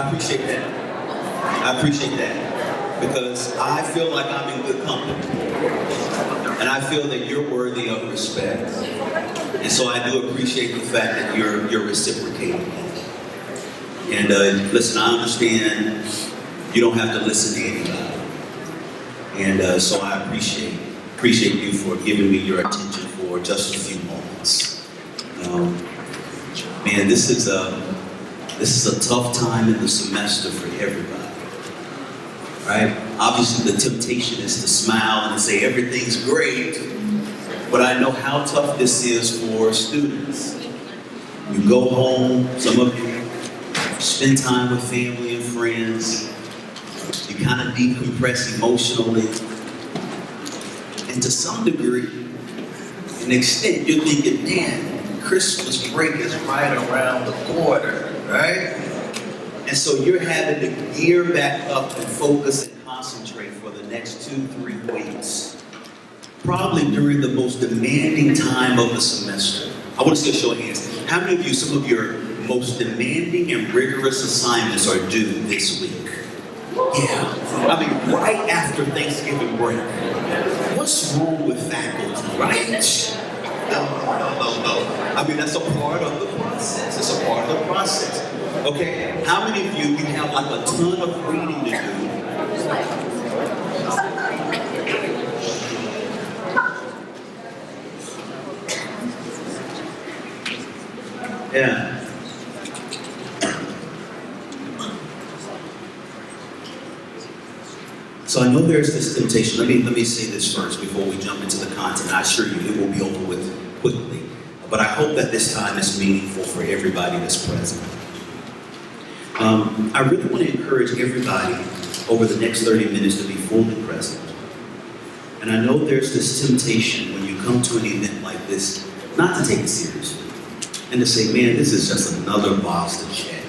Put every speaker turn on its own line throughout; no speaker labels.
I appreciate that. I appreciate that. Because I feel like I'm in good company. And I feel that you're worthy of respect. And so I do appreciate the fact that you're reciprocating. And listen, I understand you don't have to listen to anybody. And so I appreciate you for giving me your attention for just a few moments. Man, this is a tough time in the semester for everybody, right? Obviously the temptation is to smile and to say everything's great, but I know how tough this is for students. You go home, some of you spend time with family and friends, you kind of decompress emotionally, and to some degree, an extent, you're thinking, man, Christmas break is right around the corner, right? And so you're having to gear back up and focus and concentrate for the next 2-3 weeks. Probably during the most demanding time of the semester. I want to see a show of hands. How many of you, some of your most demanding and rigorous assignments are due this week? Yeah, I mean, right after Thanksgiving break. What's wrong with faculty, right? No. I mean, that's a part of the process. It's a part of the process. Okay, how many of you have like a ton of reading to do? Yeah. So I know there's this temptation. Let me say this first before we jump into the content. I assure you it will be over with quickly. But I hope that this time is meaningful for everybody that's present. I really want to encourage everybody over the next 30 minutes to be fully present. And I know there's this temptation when you come to an event like this, not to take it seriously. And to say, man, this is just another box to check.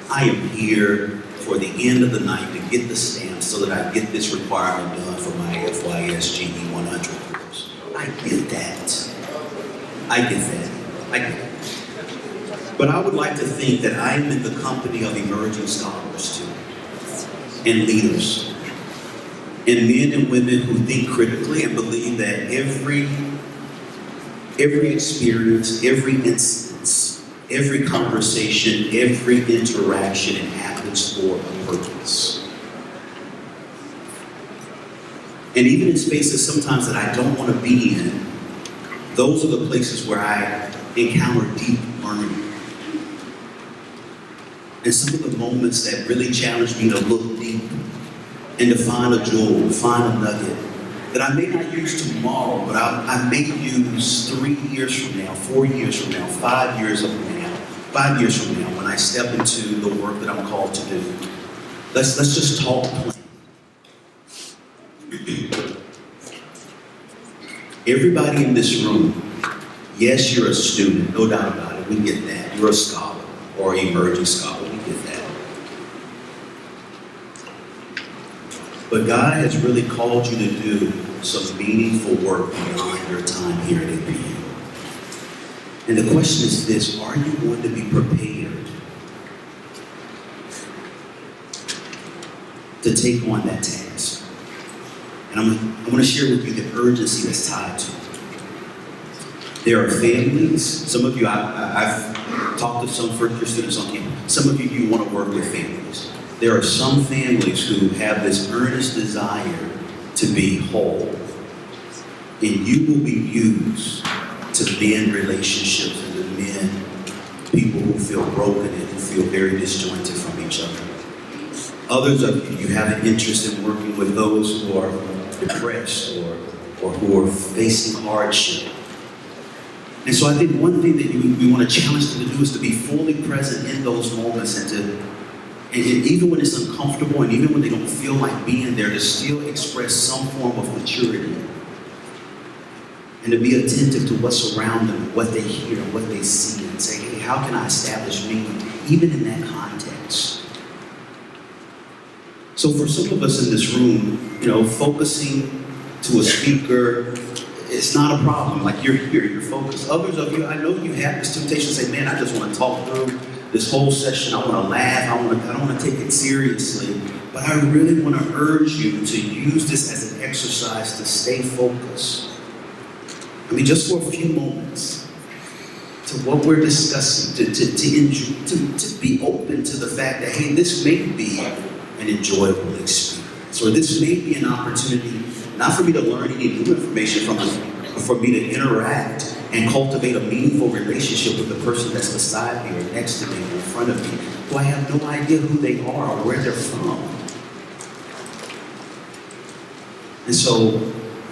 I am here for the end of the night to get the stamp so that I get this requirement done for my FYS GE 100 course. I get that. I get it. But I would like to think that I am in the company of emerging scholars too, and leaders, and men and women who think critically and believe that every experience, every instance, every conversation, every interaction, it happens for a purpose. And even in spaces sometimes that I don't want to be in, those are the places where I encounter deep learning. And some of the moments that really challenge me to look deep and to find a jewel, to find a nugget that I may not use tomorrow, but I may use 3 years from now, 4 years from now, 5 years from now, when I step into the work that I'm called to do. Let's just talk plain. Everybody in this room, yes, you're a student, no doubt about it, we get that. You're a scholar or emerging scholar, we get that. But God has really called you to do some meaningful work beyond your time here at NPU. And the question is this, are you going to be prepared to take on that task? And I'm going to share with you the urgency that's tied to it. There are families, some of you, I've talked to some first-year students on campus, some of you want to work with families. There are some families who have this earnest desire to be whole. And you will be used to mend relationships and to mend people who feel broken and who feel very disjointed from each other. Others of you have an interest in working with those who are depressed or who are facing hardship. And so I think one thing that we want to challenge them to do is to be fully present in those moments and even when it's uncomfortable and even when they don't feel like being there, to still express some form of maturity. And to be attentive to what's around them, what they hear, what they see, and say, hey, how can I establish meaning even in that context? So for some of us in this room, focusing to a speaker, it's not a problem. Like you're here, you're focused. Others of you, I know you have this temptation to say, man, I just want to talk through this whole session, I want to laugh, I don't want to take it seriously, but I really want to urge you to use this as an exercise to stay focused. I mean, just for a few moments, to what we're discussing, to be open to the fact that, hey, this may be an enjoyable experience, or this may be an opportunity, not for me to learn any new information from it, but for me to interact and cultivate a meaningful relationship with the person that's beside me or next to me or in front of me, who I have no idea who they are or where they're from. And so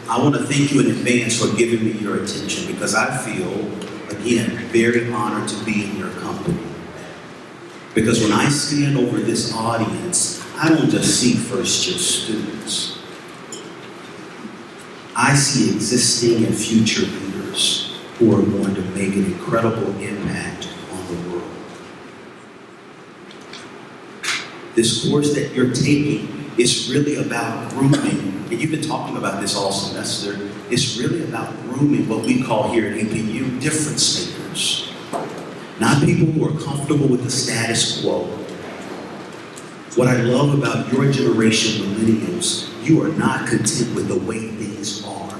I want to thank you in advance for giving me your attention, because I feel, again, very honored to be in your company. Because when I stand over this audience, I don't just see first-year students. I see existing and future leaders who are going to make an incredible impact on the world. This course that you're taking is really about grooming, and you've been talking about this all semester. It's really about grooming what we call here at APU difference makers. Not people who are comfortable with the status quo. What I love about your generation, millennials, you are not content with the way things are,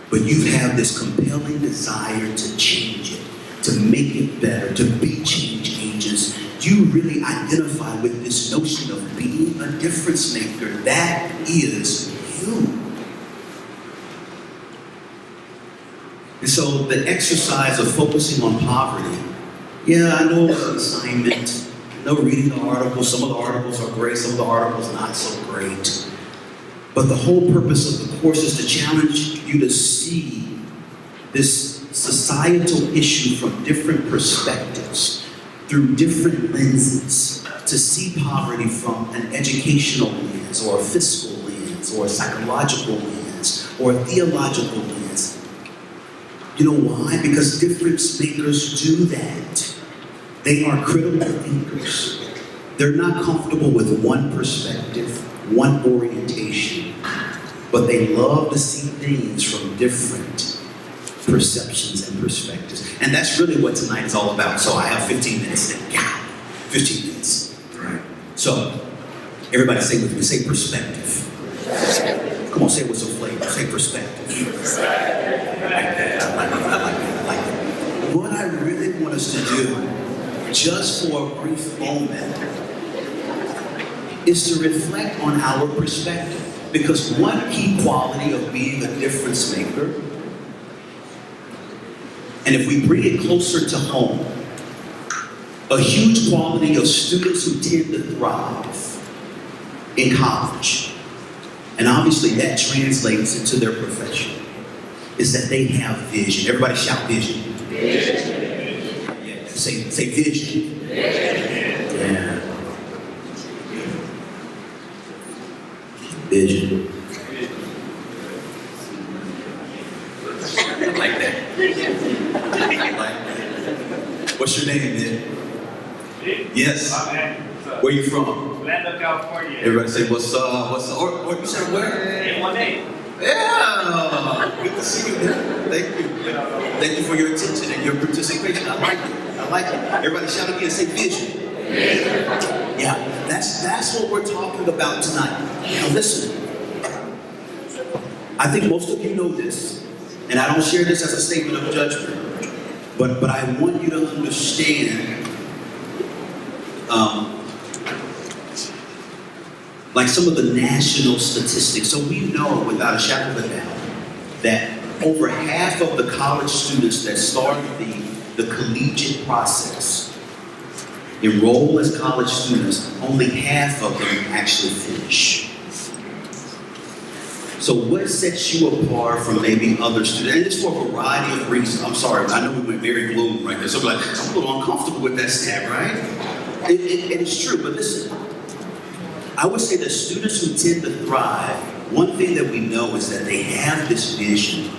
but you have this compelling desire to change it, to make it better, to be change agents. You really identify with this notion of being a difference maker. That is you. And so the exercise of focusing on poverty, yeah, I know it's an assignment. I know reading the articles, some of the articles are great, some of the articles not so great. But the whole purpose of the course is to challenge you to see this societal issue from different perspectives, through different lenses, to see poverty from an educational lens, or a fiscal lens, or a psychological lens, or a theological lens. You know why? Because difference makers do that. They are critical thinkers. They're not comfortable with one perspective, one orientation, but they love to see things from different perceptions and perspectives. And that's really what tonight is all about. So I have 15 minutes then. Yeah, 15 minutes. All right. So, everybody say with me, say perspective. Come on, say it with some flavor. Say perspective. I like that. I like that. What I really want us to do, just for a brief moment, is to reflect on our perspective. Because one key quality of being a difference maker, and if we bring it closer to home, a huge quality of students who tend to thrive in college, and obviously that translates into their profession, is that they have vision. Everybody shout vision. Vision. Yeah, say vision. Vision. Yeah. Vision. I like that. I like that. What's your name, man? Yes. Where you from?
Orlando, California.
Everybody say, what's up? What's up? Or you said where?
In 1A.
Yeah. Good to see you, man. Thank you. Thank you for your attention and your participation. I like it. I like it. Everybody shout again. Say vision. Vision. Yeah. That's what we're talking about tonight. Now listen. I think most of you know this, and I don't share this as a statement of judgment, but I want you to understand, like some of the national statistics. So we know without a shadow of a doubt that over half of the college students that start the collegiate process enroll as college students, only half of them actually finish. So what sets you apart from maybe other students? And it's for a variety of reasons. I'm sorry, I know we went very gloom right there. So I'm like, I'm a little uncomfortable with that stat, right? It is true, but listen. I would say that students who tend to thrive, one thing that we know is that they have this vision.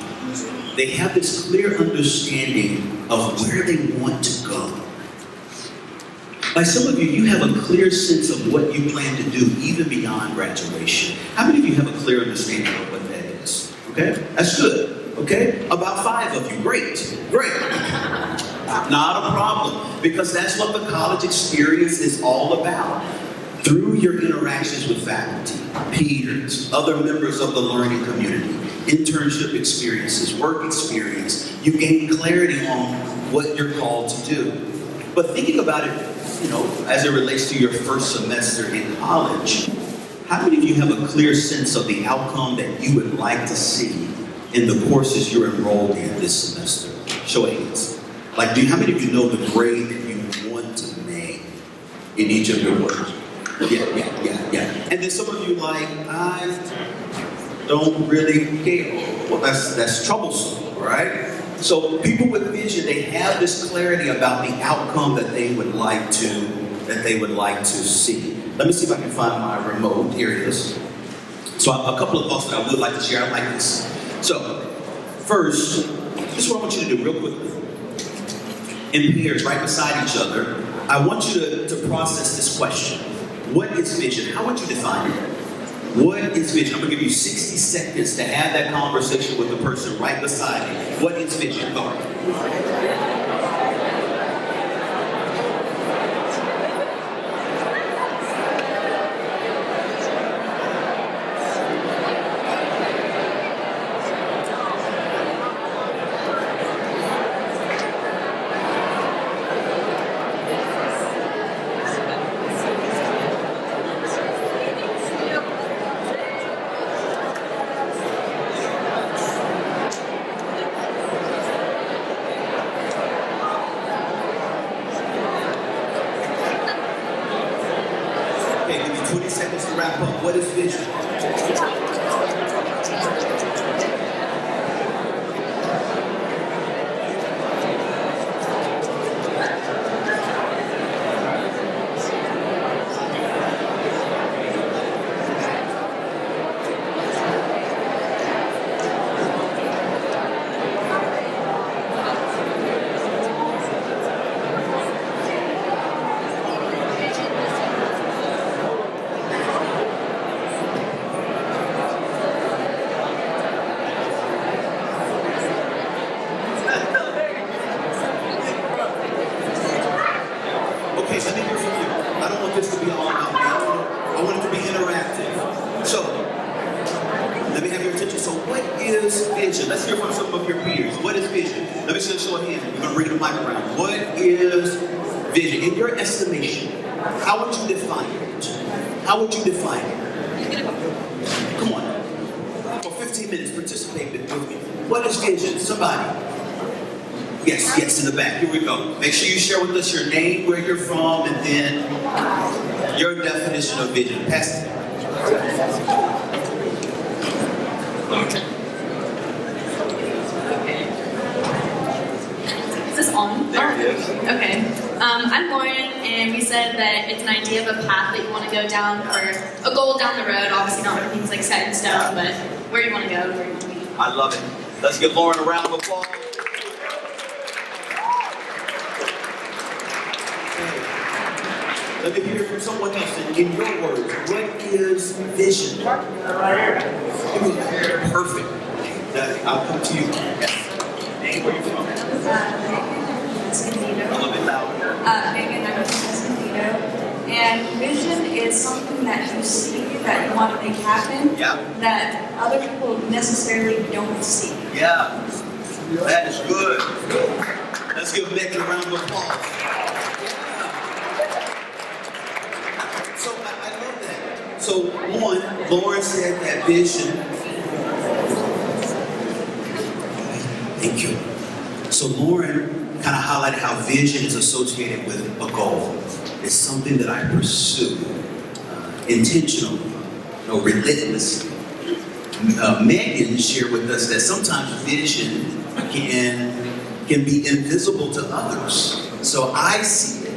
They have this clear understanding of where they want to go. Like some of you, you have a clear sense of what you plan to do even beyond graduation. How many of you have a clear understanding of what that is? Okay, that's good. Okay, about 5 of you, great. Not a problem, because that's what the college experience is all about. Through your interactions with faculty, peers, other members of the learning community, internship experiences, work experience, you gain clarity on what you're called to do. But thinking about it, as it relates to your first semester in college, how many of you have a clear sense of the outcome that you would like to see in the courses you're enrolled in this semester? Show of hands. Like, how many of you know the grade that you want to make in each of your works? Yeah. And then some of you I don't really care. Well, that's troublesome, right? So people with vision, they have this clarity about the outcome that they would like to see. Let me see if I can find my remote. Here it is. So a couple of thoughts that I would like to share. I like this. So first, this is what I want you to do real quickly. In pairs, right beside each other, I want you to process this question. What is vision? How would you define it? What is vision? I'm going to give you 60 seconds to have that conversation with the person right beside you. What is vision? Go. Okay, give me 20 seconds to wrap up. What is vision? Okay, let me hear from you. I don't want this to be all about me. I want it to be interactive. So, let me have your attention. So, what is vision? Let's hear from some of your peers. What is vision? Let me see a show of hands. We're going to bring the mic around. What is vision? In your estimation, how would you define it? How would you define it? Come on. For 15 minutes, participate with me. What is vision? Somebody. Yes, in the back. Here we go. Make sure you share with us your name, where you're from, and then your definition of vision. Pass it.
Okay. Is this on?
There it is.
Okay. I'm Lauren, and we said that it's an idea of a path that you want to go down, or a goal down the road. Obviously, not everything's like set in stone, but where you want to go, where you want to be.
I love it. Let's give Lauren a round of applause.
Let me hear from someone else. In your words, what is vision? Perfect. I'll come to you. Yes. Name, where you from? A little bit louder.
Megan, I'm from Escondido. And vision is something that you see, that you want to make happen,
Yeah.
that other people necessarily don't see.
Yeah. That is good. Let's give Megan a round of applause. So I love that. So one, Lauren said that vision. Thank you. So Lauren kind of highlighted how vision is associated with a goal. It's something that I pursue intentionally, relentlessly. Megan shared with us that sometimes vision can be invisible to others. So I see it.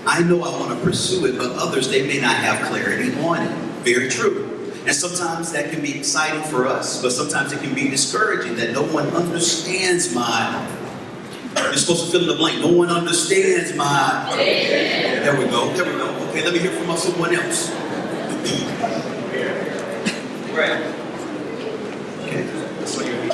I know I want to pursue it, but others, they may not have clarity on it. Very true. And sometimes that can be exciting for us, but sometimes it can be discouraging that no one understands my... You're supposed to fill in the blank. No one understands my... There we go. Okay, let me hear from someone else. Right. Okay, that's what you're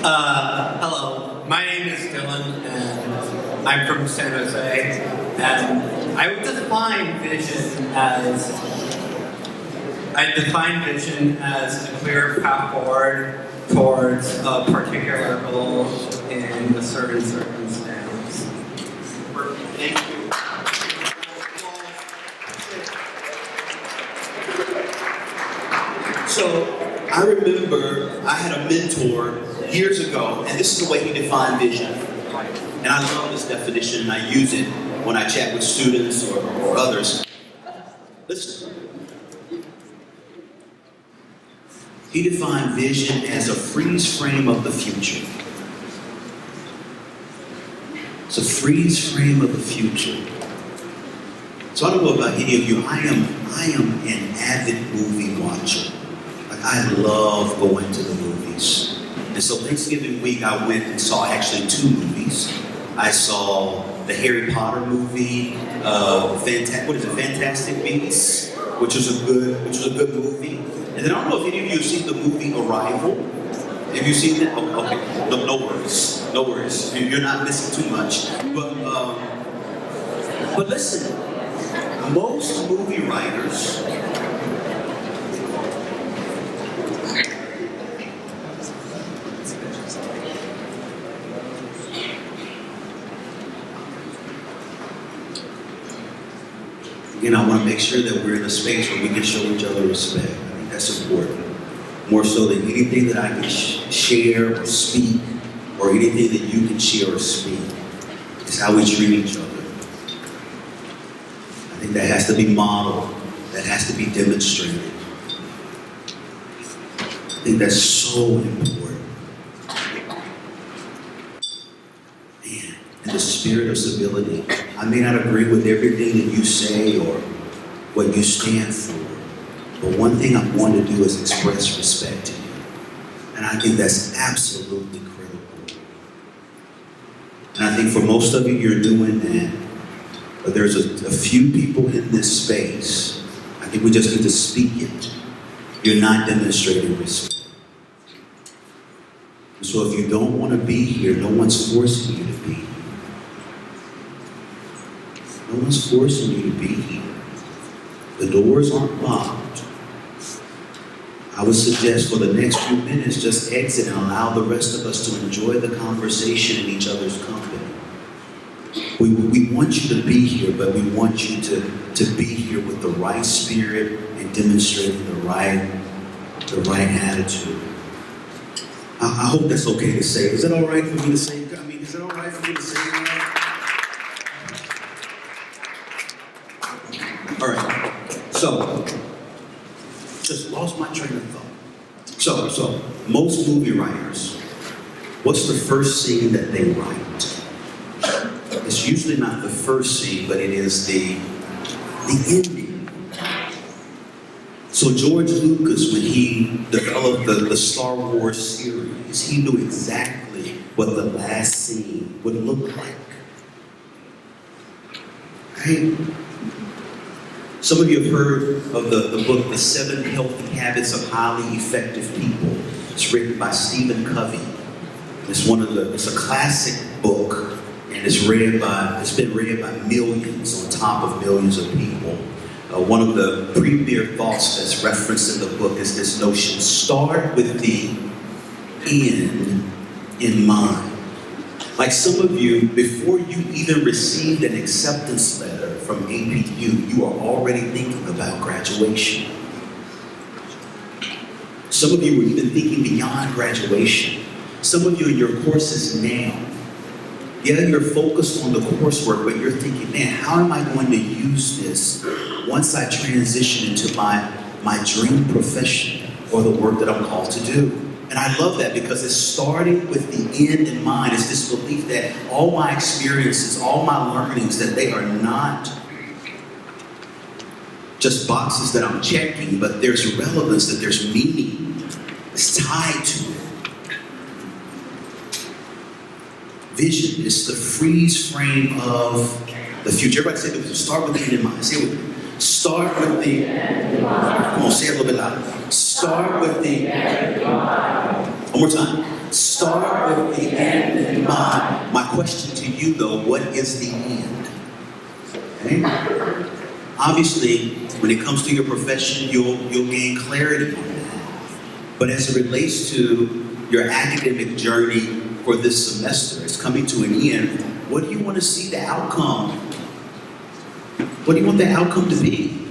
Hello, my name is Dylan, and I'm from San Jose, and I would define vision as a clear path forward towards a particular goal in a certain circumstance.
Thank you.
So I remember I had a mentor years ago, and this is the way he defined vision. And I love this definition, and I use it when I chat with students or others. Listen. He defined vision as a freeze frame of the future. It's a freeze frame of the future. So I don't know about any of you. I am an avid movie watcher. Like, I love going to the movies. And so Thanksgiving week, I went and saw actually 2 movies. I saw the Harry Potter movie, Fantastic Beasts, which was a good movie. And then I don't know if any of you have seen the movie Arrival. Have you seen that? Oh, okay. No worries. No worries. You're not missing too much. But listen, most movie writers again, I want to make sure that we're in a space where we can show each other respect. I think that's important. More so than anything that I can share or speak, or anything that you can share or speak. It's how we treat each other. I think that has to be modeled. That has to be demonstrated. I think that's so important. Man, in the spirit of civility, I may not agree with everything that you say or what you stand for, but one thing I'm going to do is express respect to you. And I think that's absolutely critical. And I think for most of you, you're doing that. But there's a few people in this space, I think we just need to speak it. You're not demonstrating respect. And so if you don't want to be here, no one's forcing you to be here. No one's forcing you to be here. The doors aren't locked. I would suggest for the next few minutes, just exit and allow the rest of us to enjoy the conversation in each other's company. We want you to be here, but we want you to be here with the right spirit and demonstrating the right attitude. I hope that's okay to say. Is it all right for me to say? I mean, is it all right for me to say that? All right. So, just lost my train of thought. So most movie writers, what's the first scene that they write? It's usually not the first scene, but it is the ending. So George Lucas, when he developed the Star Wars series, he knew exactly what the last scene would look like. Right? Some of you have heard of the book, The 7 Healthy Habits of Highly Effective People. It's written by Stephen Covey. It's a classic book, and it's been read by millions on top of millions of people. One of the premier thoughts that's referenced in the book is this notion: start with the end in mind. Like some of you, before you even received an acceptance letter from APU, you are already thinking about graduation. Some of you are even thinking beyond graduation. Some of you in your courses now, yeah, you're focused on the coursework, but you're thinking, man, how am I going to use this once I transition into my dream profession or the work that I'm called to do? And I love that because it's starting with the end in mind. It's this belief that all my experiences, all my learnings, that they are not just boxes that I'm checking, but there's relevance, that there's meaning. It's tied to it. Vision is the freeze frame of the future. Everybody say this. Start with the end in mind. Say it with me. Start with the end in mind. Come on, say it a little bit louder. Start with the end in mind. One more time. Start with the end in mind. My question to you, though, what is the end? Okay? Obviously, when it comes to your profession, you'll gain clarity on that. But as it relates to your academic journey for this semester, it's coming to an end. What do you want to see the outcome? What do you want the outcome to be?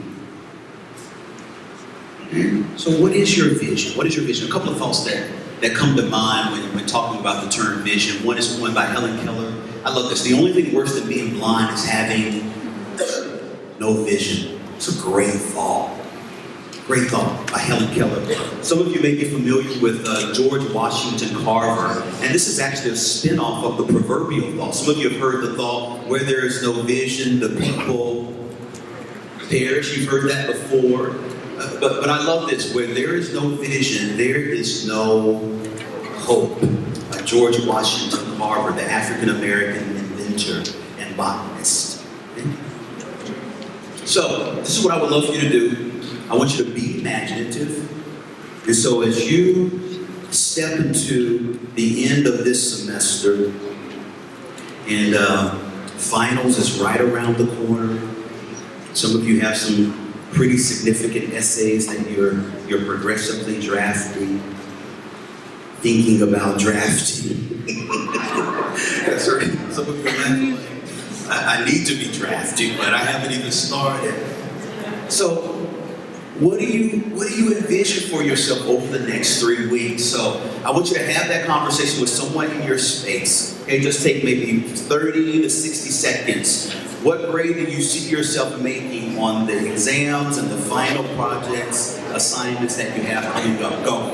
Okay? So what is your vision? What is your vision? A couple of thoughts that come to mind when talking about the term vision. One is one by Helen Keller. I love this. The only thing worse than being blind is having no vision. It's a great thought. Great thought by Helen Keller. Some of you may be familiar with George Washington Carver, and this is actually a spin-off of the proverbial thought. Some of you have heard the thought, where there is no vision, the people perish. You've heard that before. But I love this, where there is no vision, there is no hope. By George Washington Carver, the African-American inventor and botanist. Okay? So, this is what I would love for you to do. I want you to be imaginative. And so as you step into the end of this semester, and finals is right around the corner. Some of you have some pretty significant essays that you're progressively drafting, thinking about drafting. That's right. Some of you are like, I need to be drafting, but I haven't even started. So, what do you envision for yourself over the next 3 weeks? So I want you to have that conversation with someone in your space. Okay, just take maybe 30 to 60 seconds. What grade do you see yourself making on the exams and the final projects, assignments that you have coming up? Go.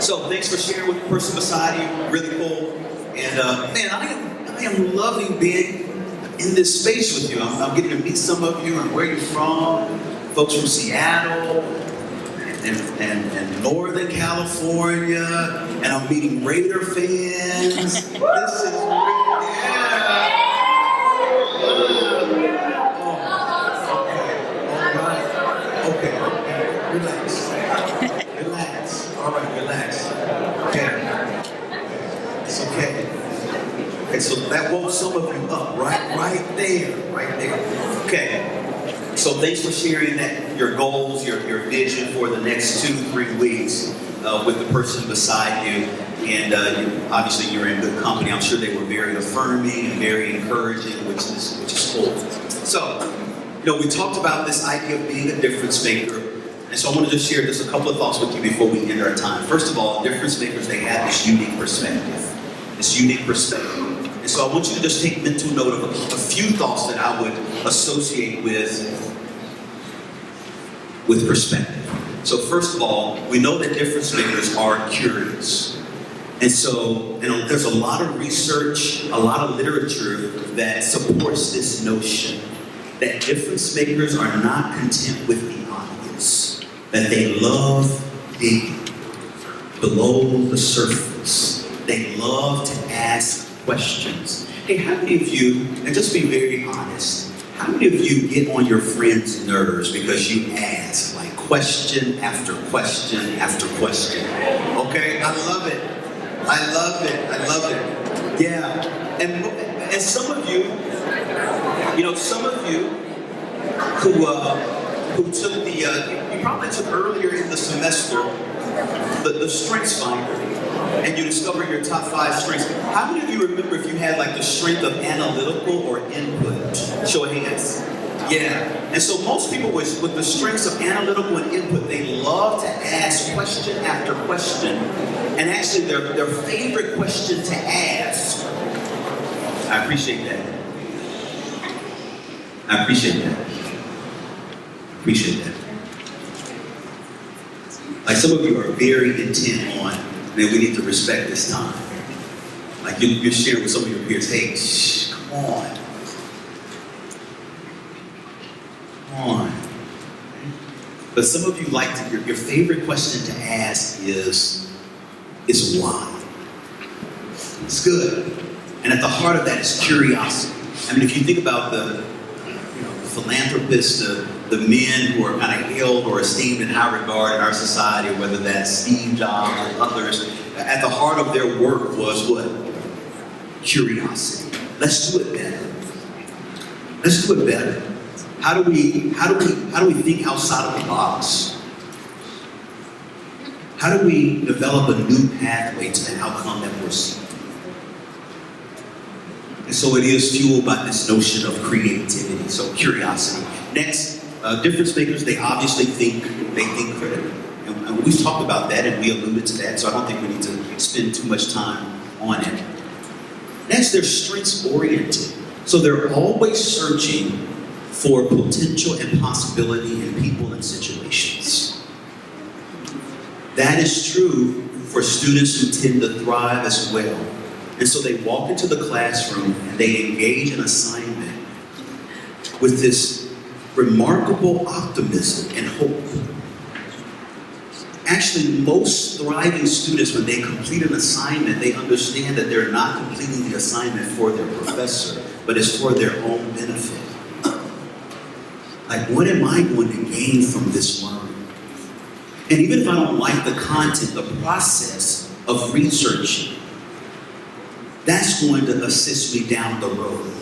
So thanks for sharing with the person beside you. Really cool. And man, I am loving being in this space with you. I'm getting to meet some of you and where you're from. Folks from Seattle and Northern California. And I'm meeting Raider fans. This is great. Yeah. Okay. Relax. All right, relax. Okay. It's okay. Okay, so that woke some of you up, right there. Okay. So thanks for sharing that, your goals, your vision for the next 2-3 weeks with the person beside you. And obviously you're in good company. I'm sure they were very affirming and very encouraging, which is cool. So, we talked about this idea of being a difference maker. And so I want to just share just a couple of thoughts with you before we end our time. First of all, difference makers, they have this unique perspective. And so I want you to just take mental note of a few thoughts that I would associate with with perspective. So first of all, we know that difference makers are curious. And so, there's a lot of research, a lot of literature that supports this notion that difference makers are not content with the obvious, that they love digging below the surface. They love to ask questions. Hey, how many of you, and just be very honest, how many of you get on your friends' nerves because you ask, like, question after question after question? Okay, I love it. I love it. I love it. Yeah. And some of you, some of you who took you probably took earlier in the semester the strengths finder, and you discover your top 5 strengths. How many of you remember if you had like the strength of analytical or input? Show of hands. Yeah. And so most people with the strengths of analytical and input, they love to ask question after question. And actually their favorite question to ask. I appreciate that. I appreciate that. Appreciate that. Like some of you are very intent on, man, we need to respect this time. Like you're sharing with some of your peers, hey, come on. Come on. But some of you like to, your favorite question to ask is why? It's good. And at the heart of that is curiosity. I mean, if you think about the philanthropists, the men who are kind of held or esteemed in high regard in our society, whether that's Steve Jobs or others, at the heart of their work was what? Curiosity. Let's do it better. Let's do it better. How do we think outside of the box? How do we develop a new pathway to the outcome that we're seeking? And so it is fueled by this notion of creativity, so curiosity. Next, difference makers, they obviously think critically. And we've talked about that and we alluded to that, so I don't think we need to spend too much time on it. Next, they're strengths oriented. So they're always searching for potential and possibility in people and situations. That is true for students who tend to thrive as well. And so they walk into the classroom and they engage in assignment with this remarkable optimism and hope. Actually, most thriving students, when they complete an assignment, they understand that they're not completing the assignment for their professor, but it's for their own benefit. Like, what am I going to gain from this learning? And even if I don't like the content, the process of researching, that's going to assist me down the road.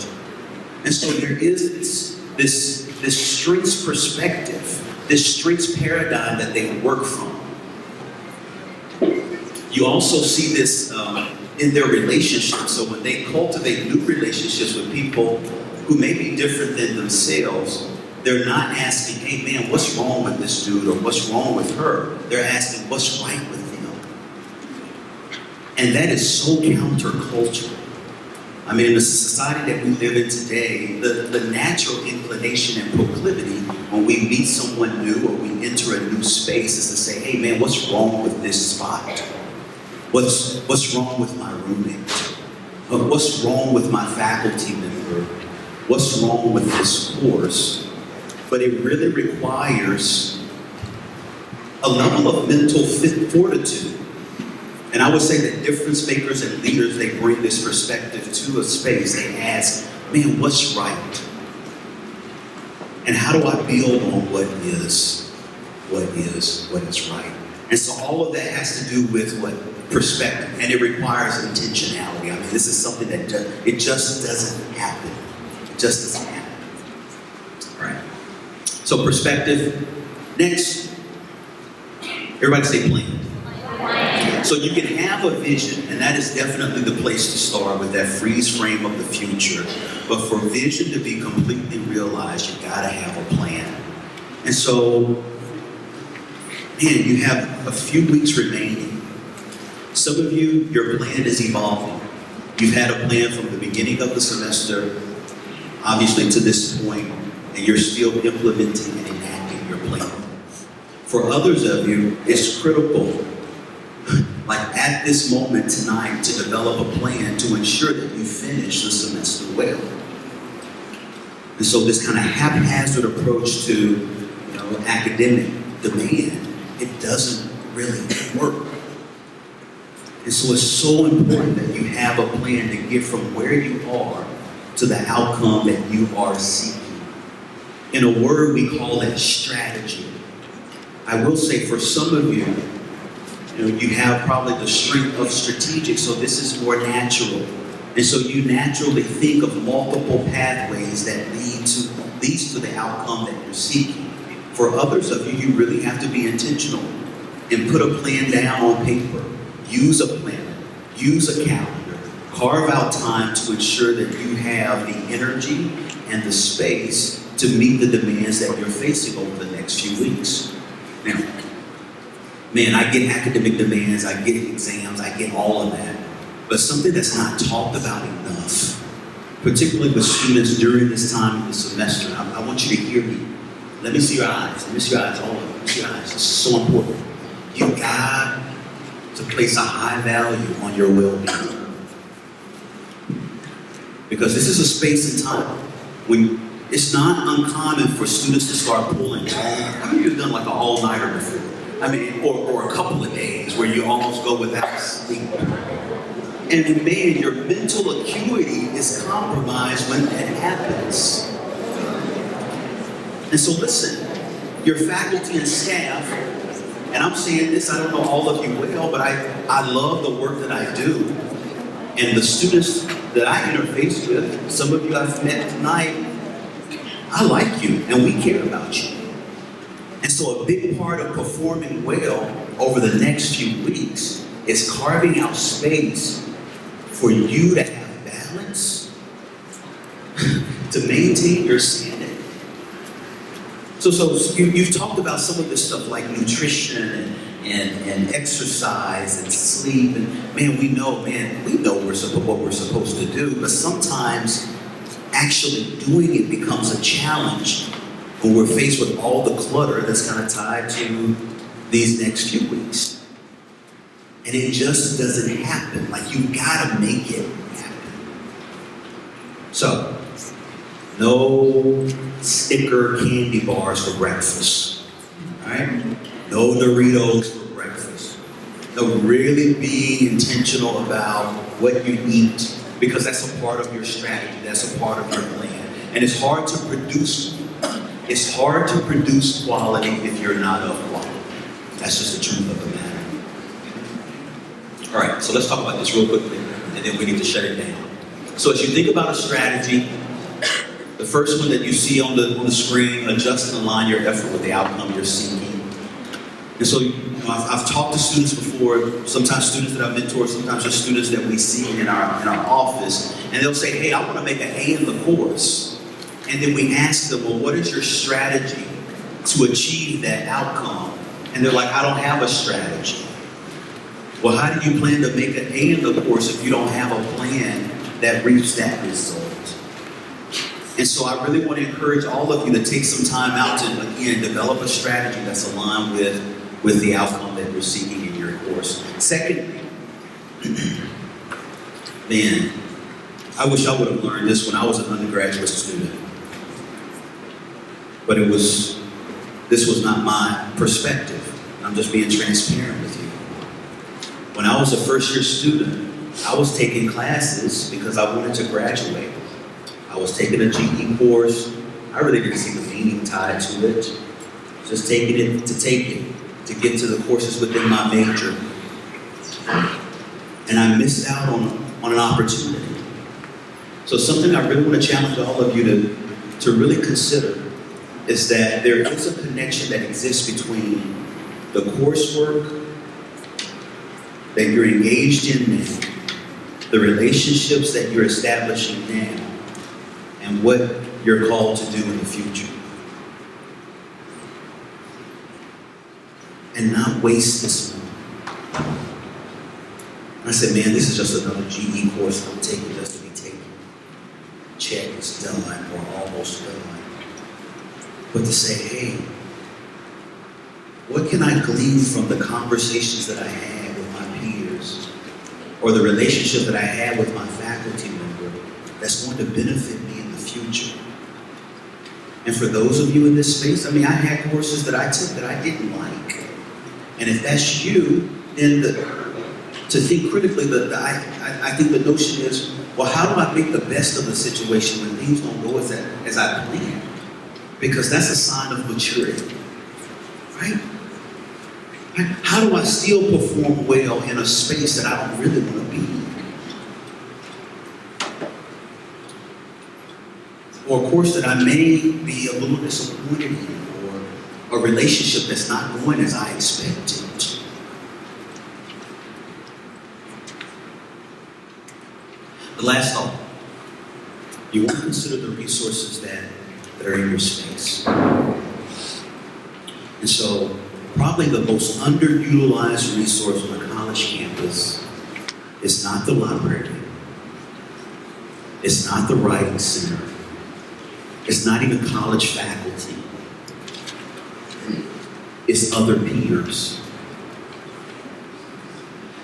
And so there is this strengths perspective, this strengths paradigm that they work from. You also see this in their relationships. So when they cultivate new relationships with people who may be different than themselves, they're not asking, hey man, what's wrong with this dude or what's wrong with her? They're asking, what's right with them? And that is so countercultural. I mean, in the society that we live in today, the natural inclination and proclivity when we meet someone new or we enter a new space is to say, hey man, what's wrong with this spot? What's wrong with my roommate? What's wrong with my faculty member? What's wrong with this course? But it really requires a level of mental fortitude. And I would say that difference makers and leaders, they bring this perspective to a space. They ask, man, what's right? And how do I build on what is right? And so all of that has to do with what? Perspective. And it requires intentionality. I mean, this is something that it just doesn't happen. It just doesn't happen. All right. So perspective. Next, everybody say plan. So you can have a vision, and that is definitely the place to start with that freeze frame of the future. But for vision to be completely realized, you gotta have a plan. And so, man, you have a few weeks remaining. Some of you, your plan is evolving. You've had a plan from the beginning of the semester, obviously to this point, and you're still implementing and enacting your plan. For others of you, it's critical, like at this moment tonight, to develop a plan to ensure that you finish the semester well. And so this kind of haphazard approach to, academic demand, it doesn't really work. And so it's so important that you have a plan to get from where you are to the outcome that you are seeking. In a word, we call it strategy. I will say for some of you, you have probably the strength of strategic, so this is more natural. And so you naturally think of multiple pathways that leads to the outcome that you're seeking. For others of you, you really have to be intentional and put a plan down on paper. Use a planner, use a calendar, carve out time to ensure that you have the energy and the space to meet the demands that you're facing over the next few weeks. Now, man, I get academic demands, I get exams, I get all of that. But something that's not talked about enough, particularly with students during this time of the semester, I want you to hear me. Let me see your eyes. Let me see your eyes, all of them. Let me see your eyes. This is so important. You got to place a high value on your well-being. Because this is a space and time when it's not uncommon for students to start pulling. How many of you have done like an all-nighter before? I mean, or a couple of days where you almost go without sleep. And man, your mental acuity is compromised when that happens. And so listen, your faculty and staff, and I'm saying this, I don't know all of you well, but I love the work that I do. And the students that I interface with, some of you I've met tonight, I like you and we care about you. And so a big part of performing well over the next few weeks is carving out space for you to have balance, to maintain your sanity. So you've talked about some of this stuff like nutrition and exercise and sleep, and man, we know what we're supposed to do, but sometimes actually doing it becomes a challenge when we're faced with all the clutter that's kind of tied to these next few weeks. And it just doesn't happen. Like, you gotta make it happen. So, no sticker candy bars for breakfast, all right? No Doritos for breakfast. No, really being intentional about what you eat, because that's a part of your strategy, that's a part of your plan. And it's hard to produce quality if you're not of quality. That's just the truth of the matter. All right, so let's talk about this real quickly, and then we need to shut it down. So as you think about a strategy, the first one that you see on the screen, adjust and align your effort with the outcome you're seeking. And so I've talked to students before, sometimes students that I've mentored, sometimes just students that we see in our office, and they'll say, hey, I want to make an A in the course. And then we ask them, well, what is your strategy to achieve that outcome? And they're like, I don't have a strategy. Well, how do you plan to make an A in the course if you don't have a plan that reaches that result? And so I really want to encourage all of you to take some time out to, again, develop a strategy that's aligned with the outcome that you're seeking in your course. Secondly, man, I wish I would have learned this when I was an undergraduate student. But this was not my perspective. I'm just being transparent with you. When I was a first-year student, I was taking classes because I wanted to graduate. I was taking a GE course. I really didn't see the meaning tied to it. Just taking it to get to the courses within my major. And I missed out on an opportunity. So something I really want to challenge all of you to really consider is that there is a connection that exists between the coursework that you're engaged in now, the relationships that you're establishing now, and what you're called to do in the future. And not waste this moment. I said, man, this is just another GE course I'm taking just to be taken. Check, it's done, or almost done. But to say, hey, What can I glean from the conversations that I had with my peers or the relationship that I had with my faculty member that's going to benefit me in the future? And for those of you in this space, I mean, I had courses that I took that I didn't like. And if that's you, then to think critically, I think the notion is, well, how do I make the best of the situation when things don't go as I planned? Because that's a sign of maturity, right? How do I still perform well in a space that I don't really want to be in? Or a course that I may be a little disappointed in, or a relationship that's not going as I expected. The last thought, you want to consider the resources that are in your space. And so, probably the most underutilized resource on a college campus is not the library. It's not the writing center. It's not even college faculty. It's other peers.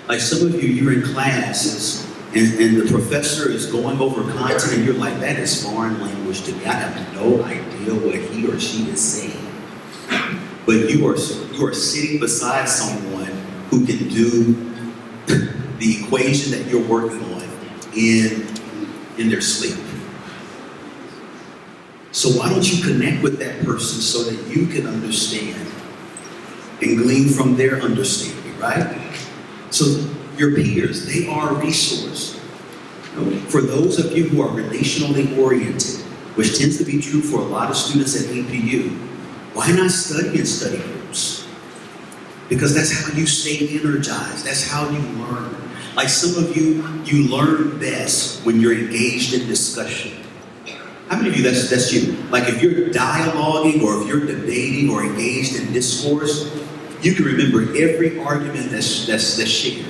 Like some of you, you're in classes and the professor is going over content and you're like, that is foreign language to me. I have no idea what he or she is saying. But you are sitting beside someone who can do the equation that you're working on in their sleep. So why don't you connect with that person so that you can understand and glean from their understanding, right? So your peers, they are a resource. For those of you who are relationally oriented, which tends to be true for a lot of students at APU, why not study in study groups? Because that's how you stay energized. That's how you learn. Like some of you, you learn best when you're engaged in discussion. How many of you, that's you? Like if you're dialoguing or if you're debating or engaged in discourse, you can remember every argument that's shared.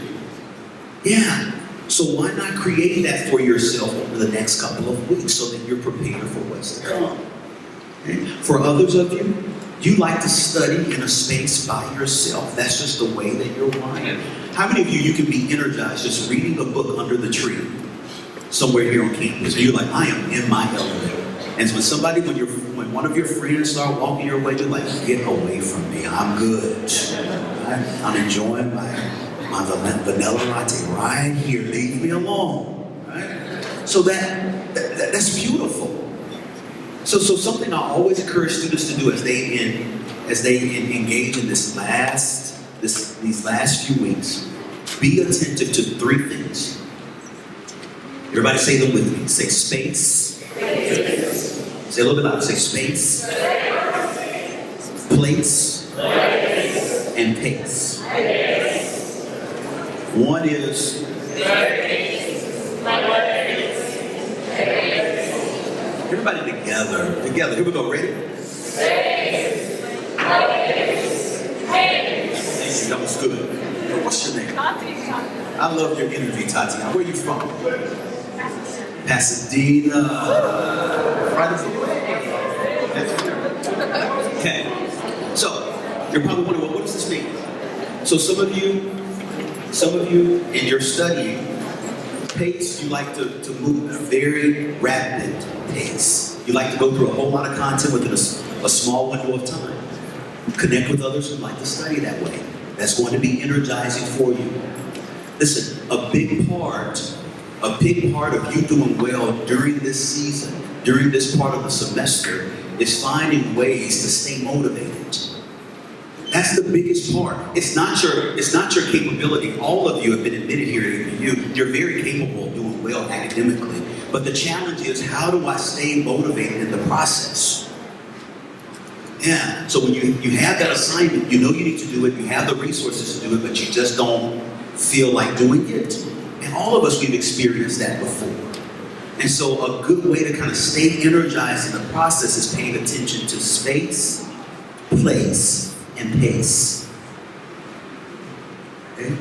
Yeah. So why not create that for yourself over the next couple of weeks so that you're prepared for what's to come? Okay. For others of you, you like to study in a space by yourself. That's just the way that you're wired. How many of you can be energized just reading a book under the tree somewhere here on campus? And you're like, I am in my element. And so when one of your friends start walking your way, you're like, get away from me. I'm good. Right? I'm enjoying my vanilla latte right here. Leave me alone. Right? So that's beautiful. So something I always encourage students to do as they engage in these last few weeks, be attentive to three things. Everybody say them with me. Say space. Say a little bit louder. Say space. Place. And pace. One is everybody together. Here we go. Ready? That was good. What's your name? I love your energy, Tatiana. Where are you from? Pasadena. Right as the way. Okay. So you're probably wondering, well, what does this mean? So some of you in your studying pace, you like to move at a very rapid pace. You like to go through a whole lot of content within a small window of time. Connect with others who like to study that way. That's going to be energizing for you. Listen, a big part of you doing well during this season, during this part of the semester, is finding ways to stay motivated. That's the biggest part. It's not your capability. All of you have been admitted here at APU. You're very capable of doing well academically. But the challenge is, how do I stay motivated in the process? Yeah. So when you have that assignment, you know you need to do it. You have the resources to do it, but you just don't feel like doing it. And all of us, we've experienced that before. And so a good way to kind of stay energized in the process is paying attention to space, place, and pace. Okay?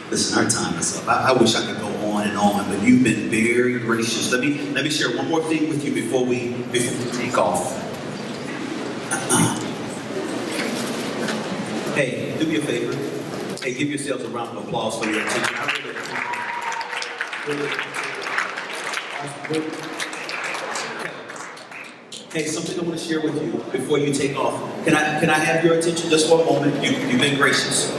Listen, our time is up. I wish I could go on and on, but you've been very gracious. Let me share one more thing with you before we take off. Hey, do me a favor. Hey, give yourselves a round of applause for your attention. I really Hey, something I want to share with you before you take off. Can I have your attention just for a moment? You've been gracious.